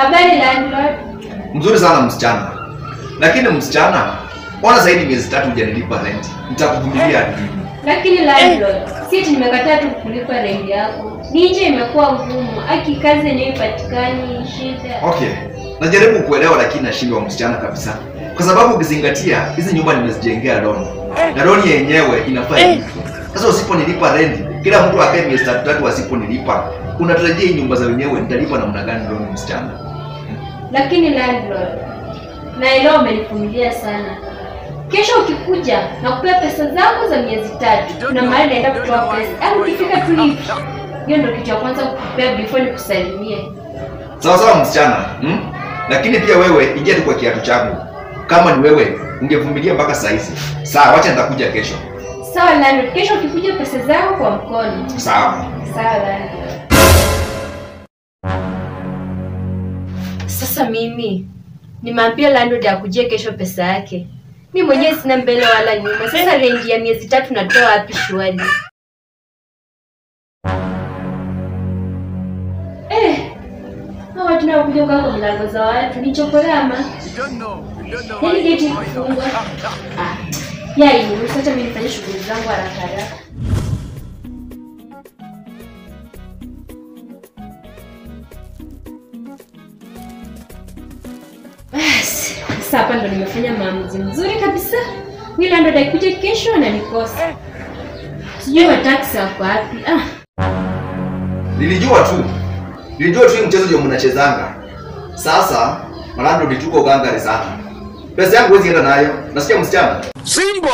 Habari landlord. Mzuri sana msichana. Lakini msichana, ona zaidi miezi 3 hujanilipa rent. Nitakuvumilia hadi lini? Lakini landlord, sisi nimekataa tu kulipa rent yako. Nje imekuwa ngumu, aki kazi yenyewe ipatikani shida. Okay. Najaribu kuelewa lakini nashindwa msichana kabisa. Kwa sababu ukizingatia hizi nyumba nimezijengea loan. Na loan yenyewe inafaa hivyo. Sasa usiponilipa rent, kila mtu akae miezi 3 asiponilipa, unatarajia hii nyumba za wenyewe nitalipa namna gani loan msichana? Lakini landlord, naelewa umenivumilia sana. Kesho ukikuja na kupea pesa zangu za miezi 3 na mahali naenda kutoa pesa. Au ukifika tu hivi. Hiyo ndio kitu ya kwanza kukupea before nikusalimie. Sawa sawa msichana. Lakini pia wewe ingia tu kwa kiatu changu. Kama ni wewe ungevumilia mpaka saa hizi. Sawa, acha nitakuja kesho. Sawa landlord, kesho ukikuja pesa zangu kwa mkono. Sawa. Sawa landlord. Sasa mimi nimeambia landlord akujie kesho pesa yake. Mimi mwenyewe sina mbele wala nyuma. Sasa rent ya miezi 3 natoa wapi shwali? Hawa tunakuja kwa mlango za watu ni chokorama. Yaani geti kufungwa. Yai, sasa mimi nifanye shughuli zangu haraka haraka. Sasa hapa ndo nimefanya maamuzi mzuri kabisa. Wila ndo atakuja kesho na nikosa. Sijui wa taxi wako wapi. Nilijua tu hii mchezo ndio mnachezanga. Sasa malando nituko gangari sana. Pesa yangu huwezi enda nayo. Nasikia msichana. Simba.